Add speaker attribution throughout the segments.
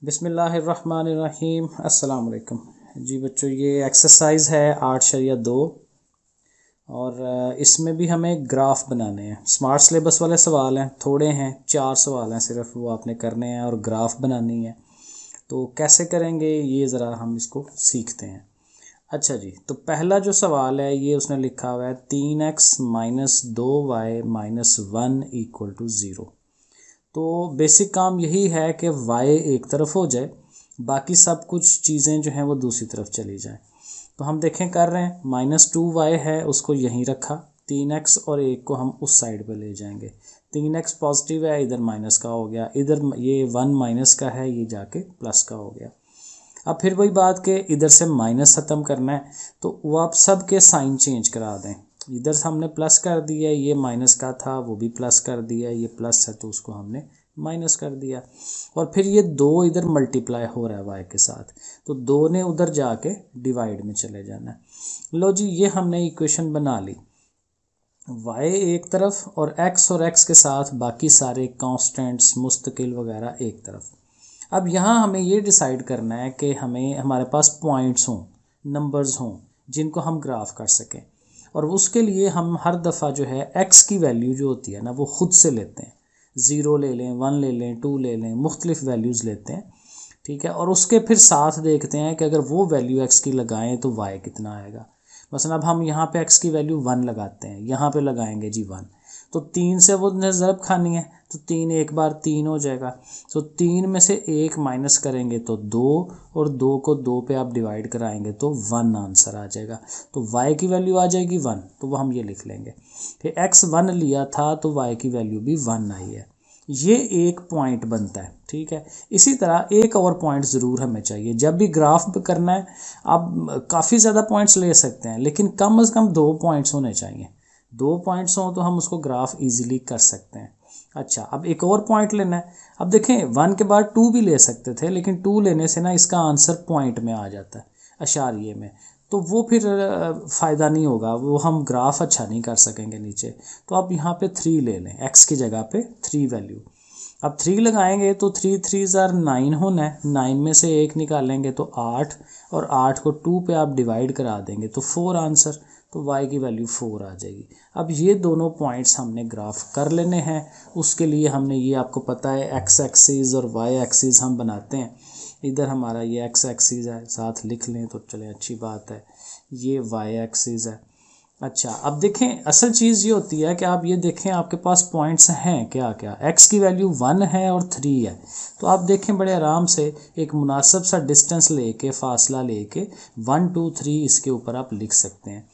Speaker 1: बिस्मिल्लाहिर्रहमानिर्रहीम। अस्सलाम वालेकुम जी बच्चों, ये एक्सरसाइज है 8/2 और इसमें भी हमें ग्राफ बनाने हैं। स्मार्ट सिलेबस वाले सवाल हैं, थोड़े हैं, 4 सवाल हैं सिर्फ, वो आपने करने हैं और ग्राफ बनानी है। तो कैसे करेंगे ये ज़रा हम इसको सीखते हैं। अच्छा जी, तो पहला जो सवाल है ये उसने लिखा हुआ है 3x - 2y - 1 = 0। तो बेसिक काम यही है कि y एक तरफ हो जाए, बाकी सब कुछ चीज़ें जो हैं वो दूसरी तरफ चली जाएं। तो हम देखें कर रहे हैं, -2y है उसको यहीं रखा, 3x और 1 को हम उस साइड पे ले जाएंगे। 3x पॉजिटिव है, इधर माइनस का हो गया, इधर ये 1 माइनस का है, ये जाके प्लस का हो गया। अब फिर वही बात कि इधर से माइनस ख़त्म करना है, तो वो आप सब के साइन चेंज करा दें। इधर से हमने प्लस कर दिया, ये माइनस का था वो भी प्लस कर दिया, ये प्लस है तो उसको हमने माइनस कर दिया। और फिर ये 2 इधर मल्टीप्लाई हो रहा है y के साथ, तो 2 ने उधर जाके डिवाइड में चले जाना है। लो जी, ये हमने इक्वेशन बना ली। y एक तरफ और x के साथ बाकी सारे कांस्टेंट्स मुस्तकिल वगैरह एक तरफ। अब यहाँ हमें ये डिसाइड करना है कि हमें हमारे पास पॉइंट्स हों, नंबर्स हों जिनको हम ग्राफ कर सकें। और उसके लिए हम हर दफ़ा जो है x की वैल्यू जो होती है ना वो ख़ुद से लेते हैं। 0 ले लें, 1 ले लें, 2 ले लें, मुख्तलिफ वैल्यूज़ लेते हैं, ठीक है। और उसके फिर साथ देखते हैं कि अगर वो वैल्यू x की लगाएं तो y कितना आएगा। मसलन अब हम यहाँ पे x की वैल्यू 1 लगाते हैं, यहाँ पे लगाएंगे जी 1, तो 3 से वो ज़रब खानी है, तो 3 एक बार 3 हो जाएगा। तो 3 में से 1 माइनस करेंगे तो 2, और 2 को 2 पे आप डिवाइड कराएंगे तो 1 आंसर आ जाएगा। तो y की वैल्यू आ जाएगी 1, तो वो हम ये लिख लेंगे। फिर x 1 लिया था तो y की वैल्यू भी 1 आई है। ये एक पॉइंट बनता है, ठीक है। इसी तरह एक और पॉइंट ज़रूर हमें चाहिए जब भी ग्राफ करना है। आप काफ़ी ज़्यादा पॉइंट्स ले सकते हैं, लेकिन कम से कम 2 पॉइंट्स होने चाहिए। 2 पॉइंट्स हों तो हम उसको ग्राफ इजीली कर सकते हैं। अच्छा, अब एक और पॉइंट लेना है। अब देखें 1 के बाद 2 भी ले सकते थे, लेकिन 2 लेने से ना इसका आंसर पॉइंट में आ जाता है, अशारिये में, तो वो फिर फ़ायदा नहीं होगा, वो हम ग्राफ अच्छा नहीं कर सकेंगे नीचे। तो आप यहाँ पे 3 ले लें, x की जगह पे 3 वैल्यू। अब 3 लगाएंगे तो 3 3 9 होना है, 9 में से 1 निकालेंगे तो 8, और 8 को 2 पे आप डिवाइड करा देंगे तो 4 आंसर, तो y की वैल्यू 4 आ जाएगी। अब ये दोनों पॉइंट्स हमने ग्राफ कर लेने हैं। उसके लिए हमने, ये आपको पता है, x एक्सिस और y एक्सिस हम बनाते हैं। इधर हमारा ये x एक्सिस है, साथ लिख लें तो चले, अच्छी बात है। ये y एक्सिस है। अच्छा, अब देखें असल चीज़ ये होती है कि आप ये देखें आपके पास पॉइंट्स हैं क्या क्या। x की वैल्यू 1 है और 3 है, तो आप देखें बड़े आराम से एक मुनासिब सा डिस्टेंस लेके, फासला लेके 1 2 3 इसके ऊपर आप लिख सकते हैं।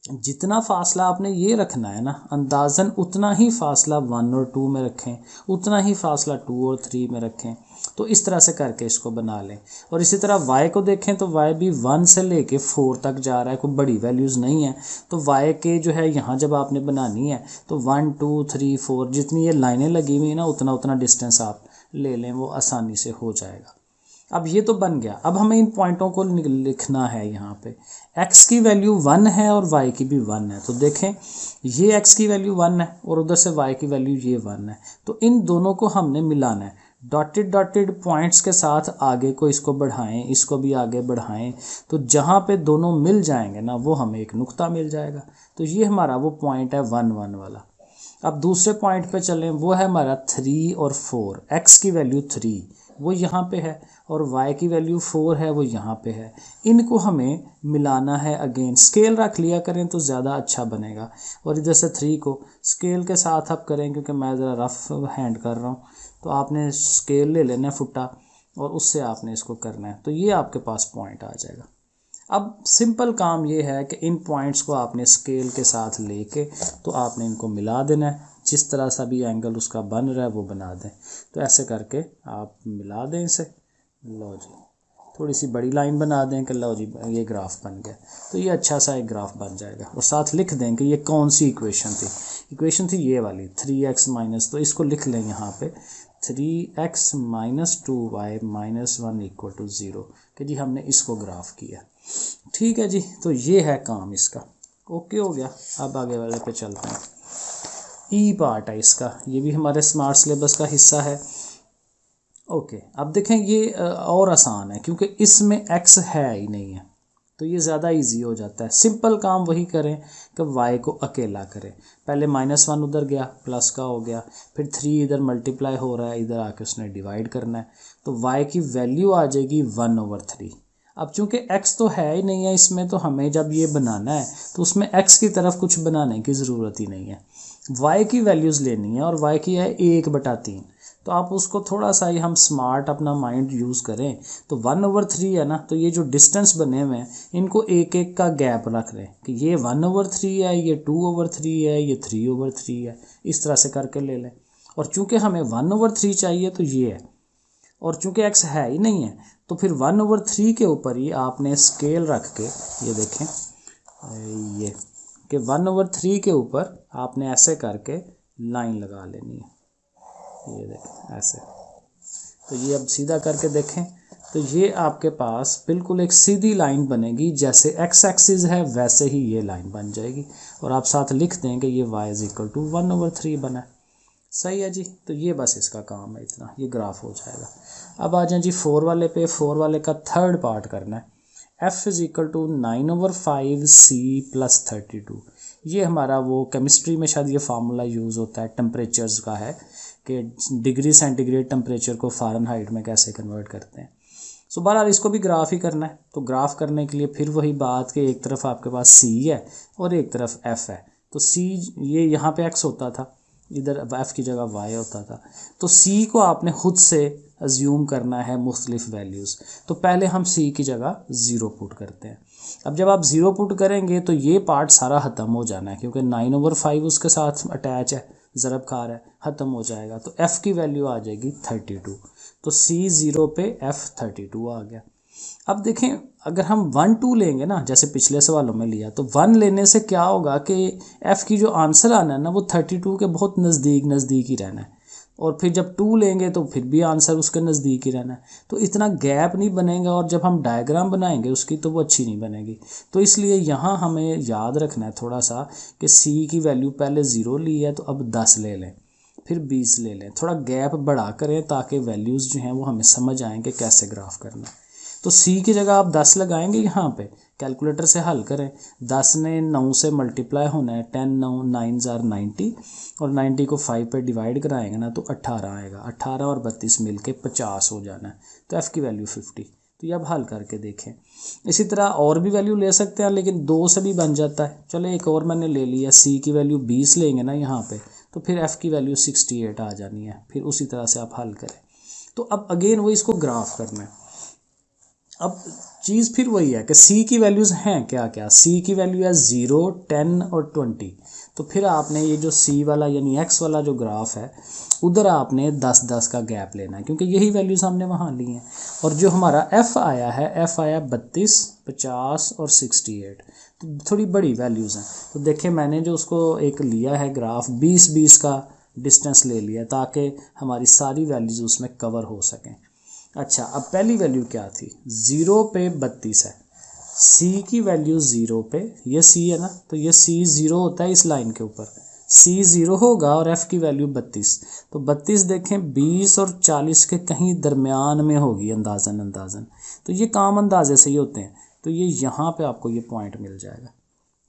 Speaker 1: जितना फासला आपने ये रखना है ना, अंदाज़न उतना ही फासला 1 और 2 में रखें, उतना ही फासला 2 और 3 में रखें। तो इस तरह से करके इसको बना लें। और इसी तरह y को देखें तो y भी 1 से लेके 4 तक जा रहा है, कोई बड़ी वैल्यूज़ नहीं है। तो y के जो है यहाँ जब आपने बनानी है तो 1 2 3 4 जितनी ये लाइनें लगी हुई हैं ना, उतना उतना डिस्टेंस आप ले लें, वो आसानी से हो जाएगा। अब ये तो बन गया। अब हमें इन पॉइंटों को लिखना है। यहाँ पे x की वैल्यू 1 है और y की भी 1 है, तो देखें ये x की वैल्यू 1 है और उधर से y की वैल्यू ये 1 है, तो इन दोनों को हमने मिलाना है। डॉटेड डॉटेड पॉइंट्स के साथ आगे को इसको बढ़ाएं, इसको भी आगे बढ़ाएं, तो जहाँ पे दोनों मिल जाएंगे ना वो हमें एक नुक्ता मिल जाएगा। तो ये हमारा वो पॉइंट है 1 1 वाला। अब दूसरे पॉइंट पे चलें, वो है हमारा 3 और 4। x की वैल्यू 3 वो यहाँ पे है और y की वैल्यू 4 है, वो यहाँ पे है। इनको हमें मिलाना है। अगेन स्केल रख लिया करें तो ज़्यादा अच्छा बनेगा। और इधर से 3 को स्केल के साथ आप करें, क्योंकि मैं ज़रा रफ हैंड कर रहा हूँ, तो आपने स्केल ले लेना है, फुट्टा, और उससे आपने इसको करना है, तो ये आपके पास पॉइंट आ जाएगा। अब सिंपल काम ये है कि इन पॉइंट्स को आपने स्केल के साथ लेके तो आपने इनको मिला देना है। जिस तरह सा भी एंगल उसका बन रहा है वो बना दें। तो ऐसे करके आप मिला दें इसे। लो जी, थोड़ी सी बड़ी लाइन बना दें कि लो जी ये ग्राफ बन गया, तो ये अच्छा सा एक ग्राफ बन जाएगा। और साथ लिख दें कि ये कौन सी इक्वेशन थी। इक्वेशन थी ये वाली 3x माइनस, तो इसको लिख लें यहाँ पे 3x - 2y - 1 = 0, कि जी हमने इसको ग्राफ किया। ठीक है जी, तो ये है काम इसका। ओके हो गया। अब आगे वाले पे चलते हैं। ई पार्ट है इसका, ये भी हमारे स्मार्ट सिलेबस का हिस्सा है। ओके, अब देखें ये और आसान है क्योंकि इसमें x है ही नहीं है, तो ये ज़्यादा इजी हो जाता है। सिंपल काम वही करें कि y को अकेला करें। पहले -1 उधर गया, प्लस का हो गया, फिर 3 इधर मल्टीप्लाई हो रहा है, इधर आके उसने डिवाइड करना है, तो y की वैल्यू आ जाएगी 1/3। अब चूंकि x तो है ही नहीं है इसमें, तो हमें जब ये बनाना है तो उसमें x की तरफ कुछ बनाने की ज़रूरत ही नहीं है। y की वैल्यूज़ लेनी है और y की है 1/3। तो आप उसको थोड़ा सा ही हम स्मार्ट अपना माइंड यूज़ करें तो 1/3 है ना, तो ये जो डिस्टेंस बने हुए हैं इनको एक एक का गैप रख लें कि ये 1/3 है, ये 2/3 है, ये 3/3 है, इस तरह से करके ले लें। और चूंकि हमें 1/3 चाहिए तो ये है, और चूंकि x है ही नहीं है तो फिर 1/3 के ऊपर ही आपने स्केल रख के, ये देखें ये कि 1/3 के ऊपर आपने ऐसे करके लाइन लगा लेनी है, ये देखें ऐसे। तो ये अब सीधा करके देखें तो ये आपके पास बिल्कुल एक सीधी लाइन बनेगी, जैसे x एक्सिस है वैसे ही ये लाइन बन जाएगी। और आप साथ लिख दें कि ये y = 1/3 बना है। सही है जी, तो ये बस इसका काम है, इतना ये ग्राफ हो जाएगा। अब आ जाए जी 4 वाले पे। 4 वाले का थर्ड पार्ट करना है। f = 9/5 c + 32। ये हमारा वो केमिस्ट्री में शायद ये फार्मूला यूज़ होता है, टेम्परेचर्स का है कि डिग्री सेंटीग्रेड टेम्परेचर को फ़ारेनहाइट में कैसे कन्वर्ट करते हैं। सो बहरहाल इसको भी ग्राफ ही करना है। तो ग्राफ करने के लिए फिर वही बात कि एक तरफ आपके पास c है और एक तरफ f है। तो c ये यहाँ पे x होता था, इधर f की जगह y होता था। तो c को आपने खुद से अज्यूम करना है मुख्तलिफ वैल्यूज़। तो पहले हम c की जगह 0 पुट करते हैं। अब जब आप 0 पुट करेंगे तो ये पार्ट सारा ख़त्म हो जाना है क्योंकि 9/5 उसके साथ अटैच है, ज़रब खा रहा है, ख़त्म हो जाएगा। तो f की वैल्यू आ जाएगी 32। तो c 0 पे f 32 आ गया। अब देखें अगर हम 1 2 लेंगे ना, जैसे पिछले सवालों में लिया, तो 1 लेने से क्या होगा कि f की जो आंसर आना है ना वो 32 के बहुत नज़दीक ही रहना है। और फिर जब 2 लेंगे तो फिर भी आंसर उसके नज़दीक ही रहना है। तो इतना गैप नहीं बनेगा और जब हम डायग्राम बनाएंगे उसकी तो वो अच्छी नहीं बनेगी। तो इसलिए यहाँ हमें याद रखना है थोड़ा सा कि c की वैल्यू पहले 0 ली है तो अब 10 ले लें, फिर 20 ले लें, थोड़ा गैप बढ़ा करें ताकि वैल्यूज़ जो हैं वो हमें समझ आएँ कि कैसे ग्राफ करना है। तो c की जगह आप 10 लगाएंगे यहाँ पे, कैलकुलेटर से हल करें। 10 ने 9 से मल्टीप्लाई होना है, 10 9 9 * 90, और 90 को 5 पे डिवाइड कराएंगे ना तो 18 आएगा। 18 और 32 मिलके 50 हो जाना है। तो f की वैल्यू 50। तो ये अब हल करके देखें। इसी तरह और भी वैल्यू ले सकते हैं लेकिन 2 से भी बन जाता है। चलो एक और मैंने ले लिया, c की वैल्यू 20 लेंगे ना यहाँ पे, तो फिर f की वैल्यू 68 आ जानी है। फिर उसी तरह से आप हल करें। तो अब अगेन वो इसको ग्राफ करना है। अब चीज़ फिर वही है कि c की वैल्यूज़ हैं क्या क्या। c की वैल्यू है 0 10 और 20। तो फिर आपने ये जो c वाला यानी x वाला जो ग्राफ है उधर आपने 10 10 का गैप लेना है क्योंकि यही वैल्यूज़ हमने वहाँ ली हैं। और जो हमारा f आया है, f आया 32 50 और 68। तो थोड़ी बड़ी वैल्यूज़ हैं। तो देखें मैंने जो उसको एक लिया है ग्राफ 20 का डिस्टेंस ले लिया ताकि हमारी सारी वैल्यूज़ उसमें कवर हो सकें। अच्छा, अब पहली वैल्यू क्या थी, 0 पे 32 है, c की वैल्यू 0 पे, ये c है ना, तो ये c 0 होता है इस लाइन के ऊपर, c 0 होगा और f की वैल्यू 32। तो 32 देखें 20 और 40 के कहीं दरमियान में होगी अंदाज़न। तो ये काम अंदाजे से ही होते हैं। तो ये यहाँ पे आपको ये पॉइंट मिल जाएगा।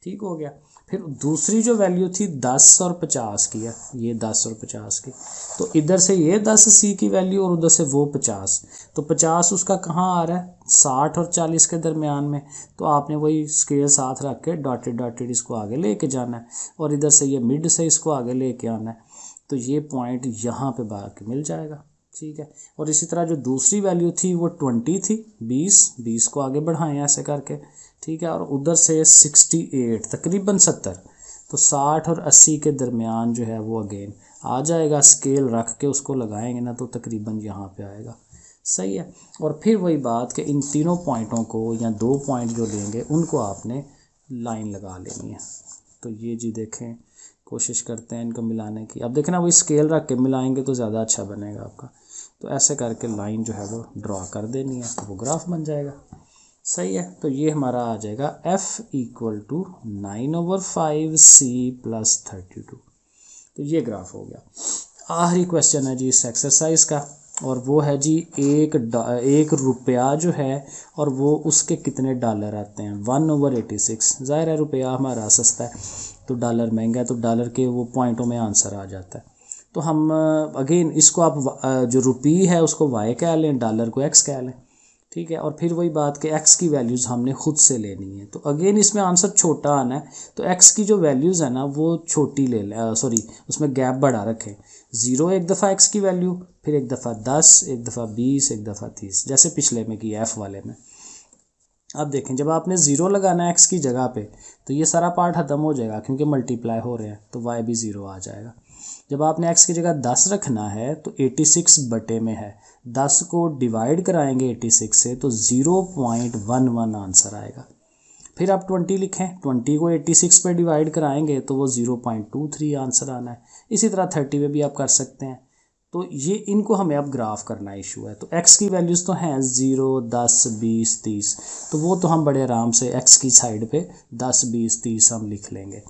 Speaker 1: ठीक हो गया। फिर दूसरी जो वैल्यू थी 10 और 50 की है, ये 10 और 50 की, तो इधर से ये 10 c की वैल्यू और उधर से वो 50। तो 50 उसका कहाँ आ रहा है, 60 और 40 के दरमियान में। तो आपने वही स्केल साथ रख के डॉटेड इसको आगे लेके जाना है और इधर से ये मिड से इसको आगे लेके आना है। तो ये पॉइंट यहाँ पे बाकी मिल जाएगा। ठीक है। और इसी तरह जो दूसरी वैल्यू थी वो 20 थी, 20 को आगे बढ़ाएं ऐसे करके। ठीक है। और उधर से 68 तकरीबन 70, तो 60 और 80 के दरमियान जो है वो अगेन आ जाएगा। स्केल रख के उसको लगाएंगे ना तो तकरीबन यहाँ पे आएगा। सही है। और फिर वही बात कि इन तीनों पॉइंटों को या 2 पॉइंट जो लेंगे उनको आपने लाइन लगा लेनी है। तो ये जी देखें, कोशिश करते हैं इनको मिलाने की। अब देखें ना, वही स्केल रख के मिलाएंगे तो ज़्यादा अच्छा बनेगा आपका। तो ऐसे करके लाइन जो है वो ड्रा कर देनी है तो वो ग्राफ बन जाएगा। सही है। तो ये हमारा आ जाएगा f = 9/5 c + 32। तो ये ग्राफ हो गया। आखिरी क्वेश्चन है जी इस एक्सरसाइज का। और वो है जी एक रुपया जो है, और वो उसके कितने डॉलर आते हैं 1/86। ज़ाहिर है रुपया हमारा सस्ता है तो डॉलर महंगा है, तो डॉलर के वो पॉइंटों में आंसर आ जाता है। तो हम अगेन इसको आप जो रुपी है उसको वाई कह लें, डॉलर को एक्स कह लें, ठीक है। और फिर वही बात कि एक्स की वैल्यूज़ हमने खुद से लेनी है, तो अगेन इसमें आंसर छोटा आना है, तो एक्स की जो वैल्यूज़ है ना वो छोटी ले लें, सॉरी उसमें गैप बढ़ा रखें। 0 एक दफ़ा एक्स की वैल्यू, फिर एक दफ़ा 10, एक दफ़ा 20, एक दफ़ा 30, जैसे पिछले में किया एफ़ वाले में। अब देखें जब आपने 0 लगाना है एक्स की जगह पे, तो ये सारा पार्ट ख़त्म हो जाएगा क्योंकि मल्टीप्लाई हो रहे हैं, तो वाई भी 0 आ जाएगा। जब आपने एक्स की जगह 10 रखना है तो 86 बटे में है, 10 को डिवाइड कराएंगे 86 से तो 0.11 आंसर आएगा। फिर आप 20 लिखें, 20 को 86 पे डिवाइड कराएंगे तो वो 0.23 आंसर आना है। इसी तरह 30 में भी आप कर सकते हैं। तो ये इनको हमें अब ग्राफ करना इशू है। तो x की वैल्यूज़ तो हैं 0, 10, 20, 30, तो वो तो हम बड़े आराम से x की साइड पे 10, 20, 30 हम लिख लेंगे।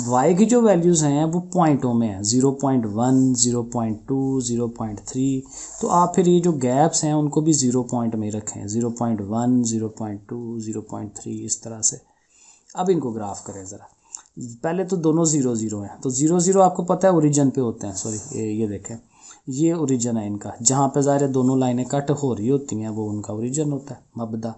Speaker 1: y की जो वैल्यूज़ हैं वो पॉइंटों में हैं 0.1, 0.2, 0.3, तो आप फिर ये जो गैप्स हैं उनको भी 0 पॉइंट में रखें, 0.1, 0.2, 0.3 इस तरह से। अब इनको ग्राफ करें ज़रा। पहले तो दोनों 0, 0 हैं, तो 0, 0 आपको पता है ओरिजिन पे होते हैं, सॉरी ये देखें ये ओरिजिन है इनका, जहाँ पे ज़ाहिर दोनों लाइनें कट हो रही होती हैं वो उनका ओरिजिन होता है, मबदा।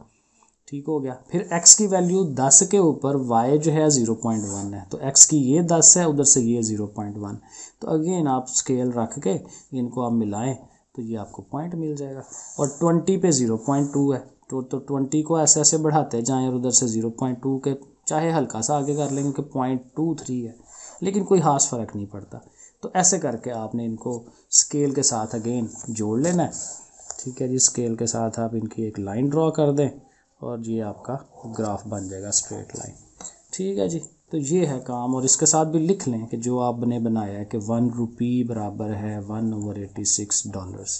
Speaker 1: ठीक हो गया। फिर x की वैल्यू 10 के ऊपर y जो है 0.1 है, तो x की ये 10 है, उधर से ये 0.1, तो अगेन आप स्केल रख के इनको आप मिलाएं तो ये आपको पॉइंट मिल जाएगा। और 20 पे 0.2 है, तो 20 को ऐसे ऐसे बढ़ाते जाएँ और उधर से 0.2 के चाहे हल्का सा आगे कर लेंगे क्योंकि 0.23 है, लेकिन कोई खास फ़र्क नहीं पड़ता। तो ऐसे करके आपने इनको स्केल के साथ अगेन जोड़ लेना है, ठीक है जी। स्केल के साथ आप इनकी एक लाइन ड्रॉ कर दें और ये आपका ग्राफ बन जाएगा स्ट्रेट लाइन, ठीक है जी। तो ये है काम, और इसके साथ भी लिख लें कि जो आपने बनाया है कि 1 रुपी बराबर है 1/86 डॉलर्स,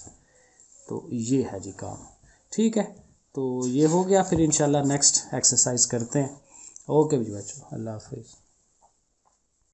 Speaker 1: तो ये है जी काम, ठीक है। तो ये हो गया, फिर इंशाल्लाह नेक्स्ट एक्सरसाइज करते हैं। ओके जी बच्चों, अल्लाह हाफिज़।